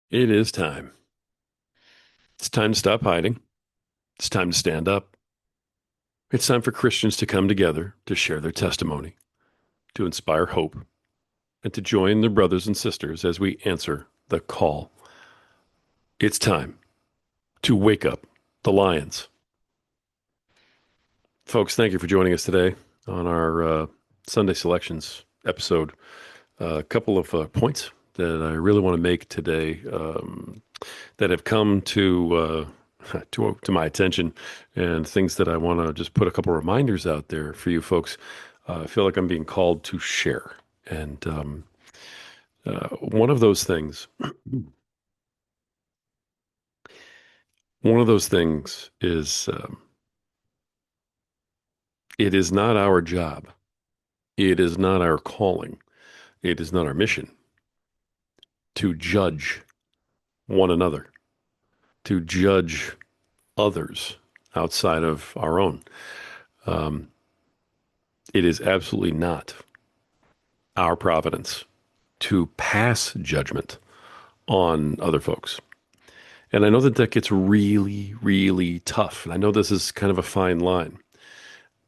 It is time. It's time to stop hiding. It's time to stand up. It's time for Christians to come together to share their testimony, to inspire hope, and to join their brothers and sisters as we answer the call. It's time to wake up the lions. Folks, thank you for joining us today on our Sunday Selections episode. A couple of points that I really want to make today that have come to my attention, and things that I want to just put a couple reminders out there for you folks. I feel like I'm being called to share, and one of those things, one of those things is it is not our job, it is not our calling, it is not our mission to judge one another, to judge others outside of our own. Um, it is absolutely not our providence to pass judgment on other folks. And I know that that gets really, really tough. And I know this is kind of a fine line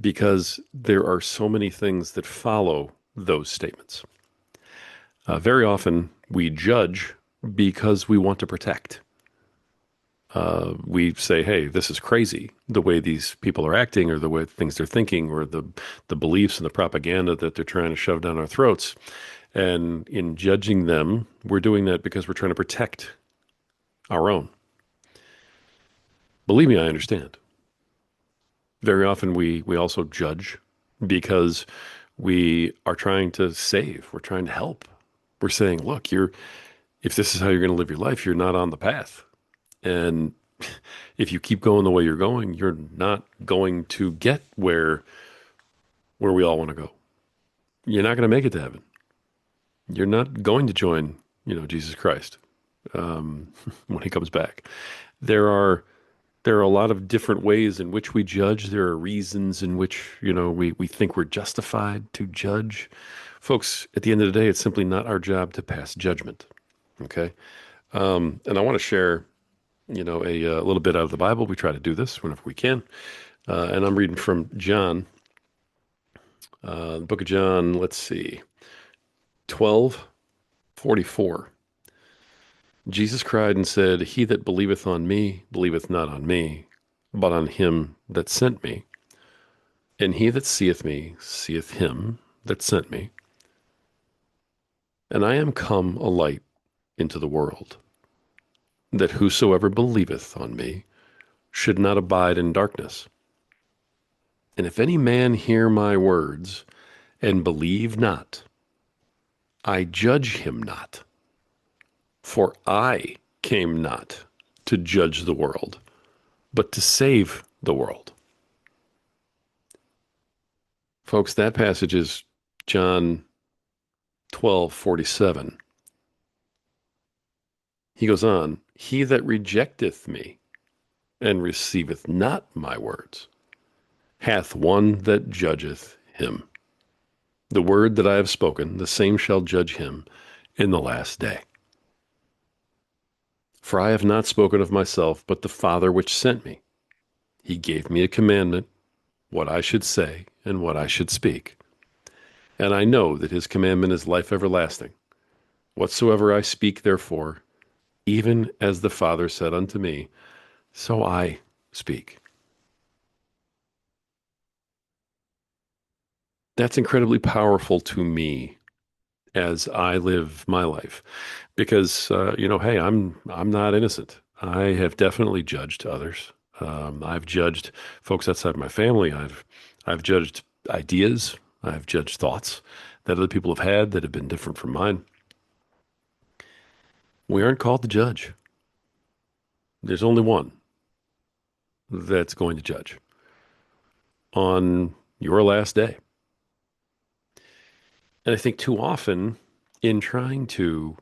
because there are so many things that follow those statements. Very often we judge because we want to protect. We say, hey, this is crazy, the way these people are acting or the way things they're thinking or the beliefs and the propaganda that they're trying to shove down our throats. And in judging them, we're doing that because we're trying to protect our own. Believe me, I understand. Very often we also judge because we are trying to save, we're trying to help. We're saying, look, if this is how you're going to live your life, you're not on the path. And if you keep going the way you're going, you're not going to get where we all want to go. You're not going to make it to heaven. You're not going to join, Jesus Christ when he comes back. There are there are a lot of different ways in which we judge. There are reasons in which, we think we're justified to judge. Folks, at the end of the day, it's simply not our job to pass judgment. Okay. And I want to share, a little bit out of the Bible. We try to do this whenever we can. And I'm reading from John, the book of John, let's see, 12:44. Jesus cried and said, He that believeth on me believeth not on me, but on him that sent me. And he that seeth me seeth him that sent me. And I am come a light into the world, that whosoever believeth on me should not abide in darkness. And if any man hear my words and believe not, I judge him not. For I came not to judge the world, but to save the world. Folks, that passage is John 12:47. He goes on, He that rejecteth me and receiveth not my words hath one that judgeth him. The word that I have spoken, the same shall judge him in the last day. For I have not spoken of myself, but the Father which sent me. He gave me a commandment, what I should say and what I should speak. And I know that his commandment is life everlasting. Whatsoever I speak, therefore, even as the Father said unto me, so I speak. That's incredibly powerful to me as I live my life, because hey, I'm not innocent. I have definitely judged others. I've judged folks outside my family. I've judged ideas. I've judged thoughts that other people have had that have been different from mine. We aren't called to judge. There's only one that's going to judge on your last day. And I think too often, in trying to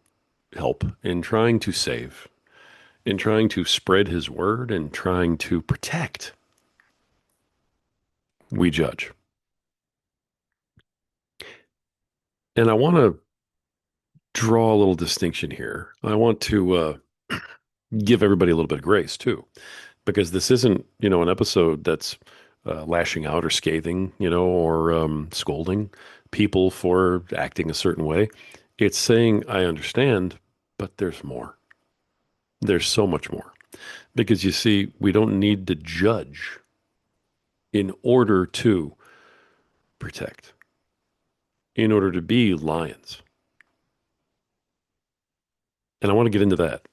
help, in trying to save, in trying to spread his word, and trying to protect, we judge. And I want to draw a little distinction here. I want to give everybody a little bit of grace too, because this isn't, an episode that's lashing out or scathing, or scolding people for acting a certain way. It's saying, I understand, but there's more. There's so much more. Because you see, we don't need to judge in order to protect, in order to be lions. And I want to get into that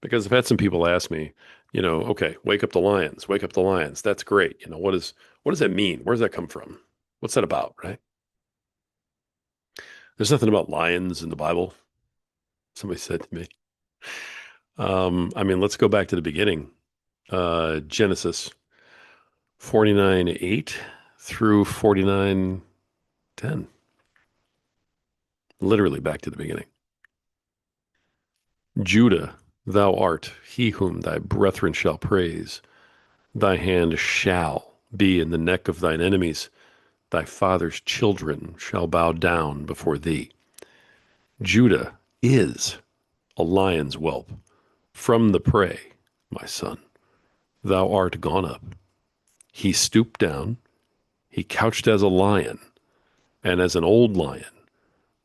because I've had some people ask me, okay, wake up the lions, wake up the lions. That's great. What does that mean? Where does that come from? What's that about, right? There's nothing about lions in the Bible. Somebody said to me. I mean, let's go back to the beginning. Genesis 49:8 through 49:10. Literally back to the beginning. Judah, thou art he whom thy brethren shall praise. Thy hand shall be in the neck of thine enemies. Thy father's children shall bow down before thee. Judah is a lion's whelp. From the prey, my son, thou art gone up. He stooped down, he couched as a lion, and as an old lion,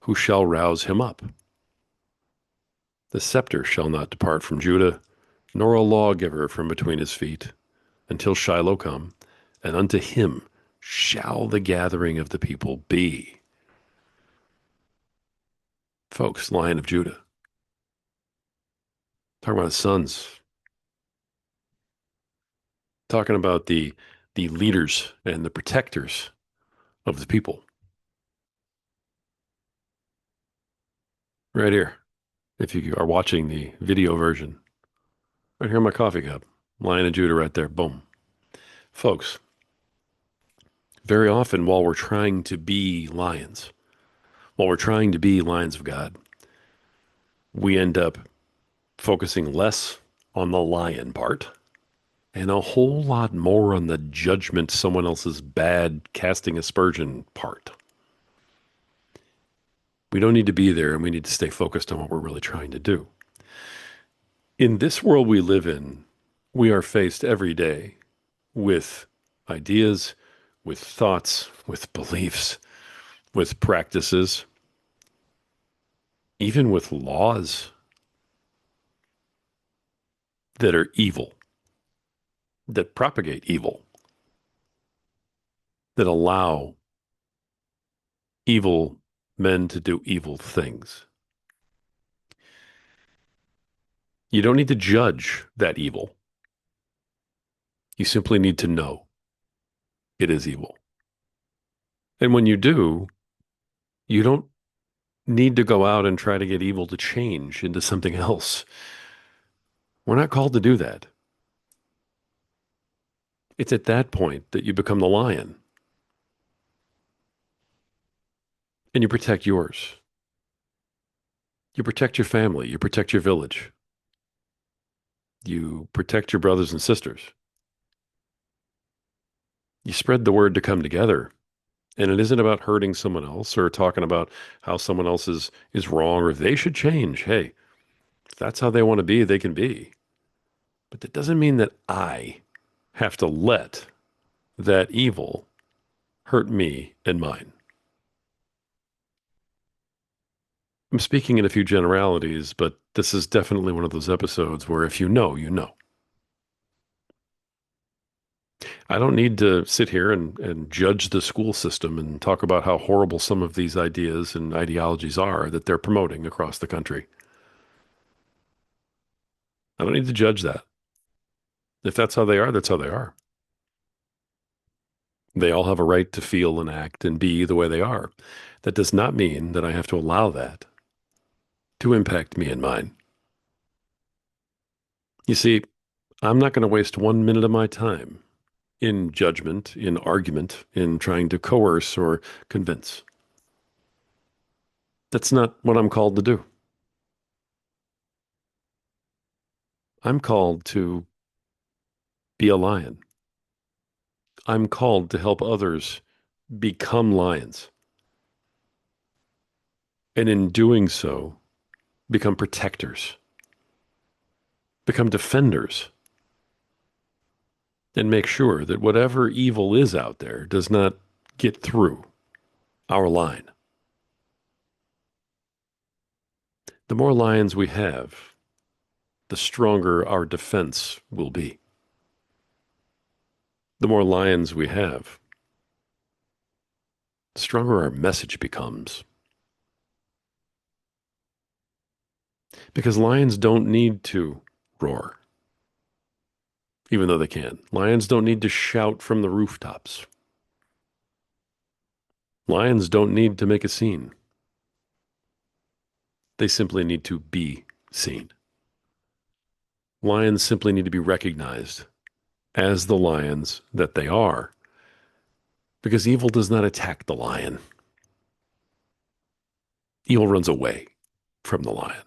who shall rouse him up? The scepter shall not depart from Judah, nor a lawgiver from between his feet, until Shiloh come, and unto him shall the gathering of the people be. Folks, Lion of Judah. Talking about his sons. Talking about the leaders and the protectors of the people. Right here. If you are watching the video version. Right here in my coffee cup. Lion of Judah right there. Boom. Folks, very often while we're trying to be lions, while we're trying to be lions of God, we end up focusing less on the lion part and a whole lot more on the judgment someone else's bad casting aspersion part. We don't need to be there, and we need to stay focused on what we're really trying to do. In this world we live in, we are faced every day with ideas, with thoughts, with beliefs, with practices, even with laws that are evil, that propagate evil, that allow evil men to do evil things. You don't need to judge that evil. You simply need to know it is evil. And when you do, you don't need to go out and try to get evil to change into something else. We're not called to do that. It's at that point that you become the lion and you protect yours. You protect your family. You protect your village. You protect your brothers and sisters. You spread the word to come together. And it isn't about hurting someone else or talking about how someone else is wrong or they should change. Hey, if that's how they want to be, they can be. But that doesn't mean that I have to let that evil hurt me and mine. I'm speaking in a few generalities, but this is definitely one of those episodes where if you know, you know. I don't need to sit here and judge the school system and talk about how horrible some of these ideas and ideologies are that they're promoting across the country. I don't need to judge that. If that's how they are, that's how they are. They all have a right to feel and act and be the way they are. That does not mean that I have to allow that to impact me and mine. You see, I'm not going to waste 1 minute of my time in judgment, in argument, in trying to coerce or convince. That's not what I'm called to do. I'm called to be a lion. I'm called to help others become lions. And in doing so, become protectors. become defenders and make sure that whatever evil is out there does not get through our line. The more lions we have, the stronger our defense will be. The more lions we have, the stronger our message becomes. Because lions don't need to roar, even though they can. Lions don't need to shout from the rooftops. Lions don't need to make a scene. They simply need to be seen. Lions simply need to be recognized as the lions that they are, because evil does not attack the lion. Evil runs away from the lion.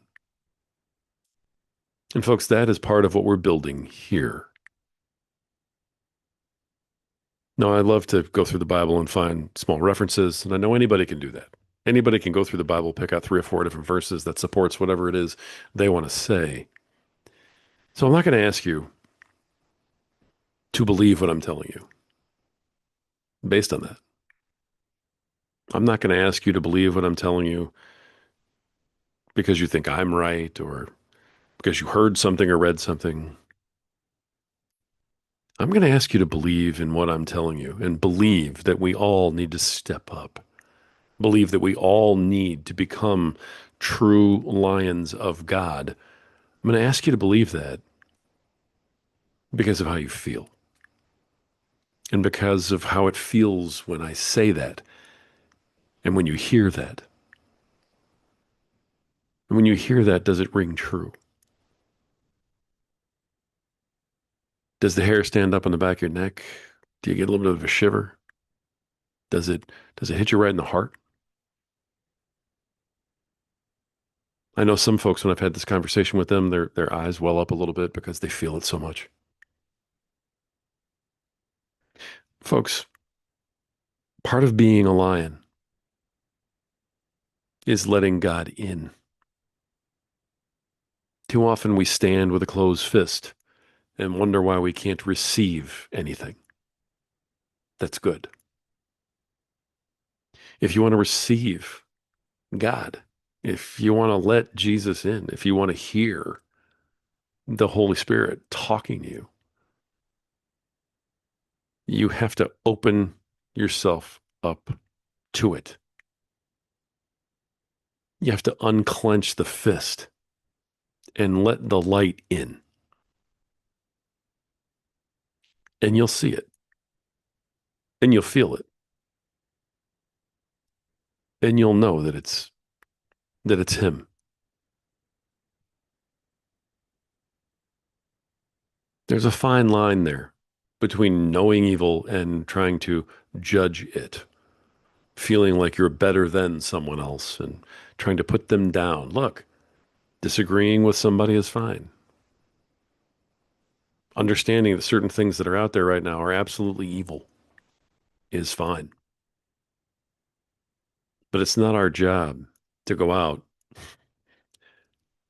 And folks, that is part of what we're building here. Now, I love to go through the Bible and find small references, and I know anybody can do that. Anybody can go through the Bible, pick out 3 or 4 different verses that supports whatever it is they want to say. So I'm not going to ask you to believe what I'm telling you based on that. I'm not going to ask you to believe what I'm telling you because you think I'm right or because you heard something or read something. I'm going to ask you to believe in what I'm telling you and believe that we all need to step up. Believe that we all need to become true lions of God. I'm going to ask you to believe that because of how you feel and because of how it feels when I say that and when you hear that. And when you hear that, does it ring true? Does the hair stand up on the back of your neck? Do you get a little bit of a shiver? Does it hit you right in the heart? I know some folks, when I've had this conversation with them, their eyes well up a little bit because they feel it so much. Folks, part of being a lion is letting God in. Too often we stand with a closed fist and wonder why we can't receive anything. That's good. If you want to receive God, if you want to let Jesus in, if you want to hear the Holy Spirit talking to you, you have to open yourself up to it. You have to unclench the fist and let the light in. And you'll see it. And you'll feel it. And you'll know that it's him. There's a fine line there between knowing evil and trying to judge it, feeling like you're better than someone else and trying to put them down. Look, disagreeing with somebody is fine. Understanding that certain things that are out there right now are absolutely evil is fine. But it's not our job to go out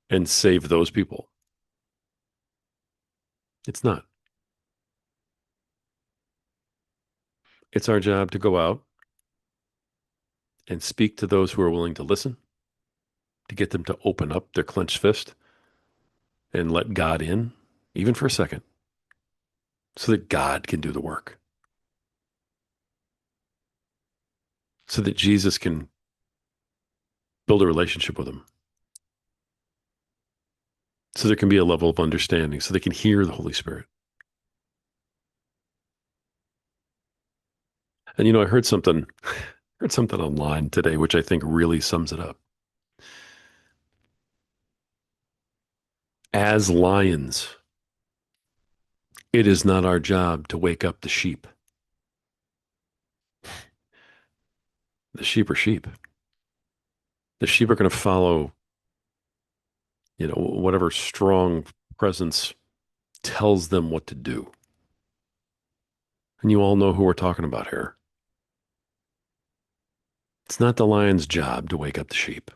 and save those people. It's not. It's our job to go out and speak to those who are willing to listen, to get them to open up their clenched fist and let God in, even for a second, so that God can do the work, so that Jesus can build a relationship with them, so there can be a level of understanding, so they can hear the Holy Spirit. And I heard something online today, which I think really sums it up. As lions, it is not our job to wake up the sheep. The sheep are sheep. The sheep are going to follow, whatever strong presence tells them what to do. And you all know who we're talking about here. It's not the lion's job to wake up the sheep.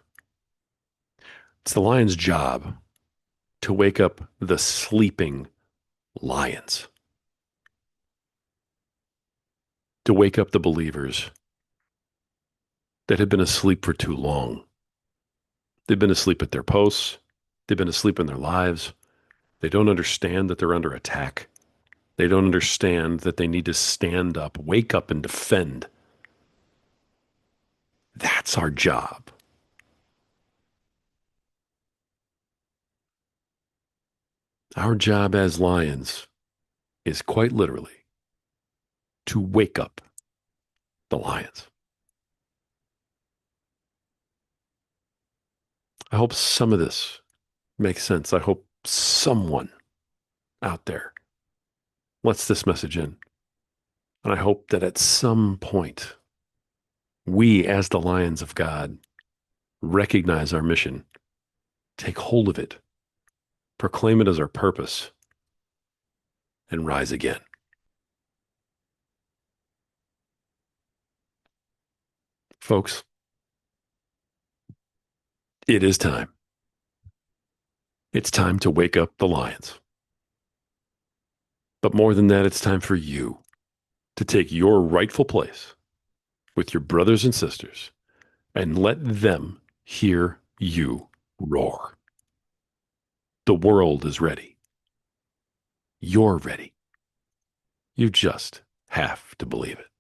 It's the lion's job to wake up the sleeping lions, to wake up the believers that have been asleep for too long. They've been asleep at their posts. They've been asleep in their lives. They don't understand that they're under attack. They don't understand that they need to stand up, wake up, and defend. That's our job. Our job as lions is quite literally to wake up the lions. I hope some of this makes sense. I hope someone out there lets this message in. And I hope that at some point, we as the lions of God recognize our mission, take hold of it, proclaim it as our purpose, and rise again. Folks, it is time. It's time to wake up the lions. But more than that, it's time for you to take your rightful place with your brothers and sisters and let them hear you roar. The world is ready. You're ready. You just have to believe it.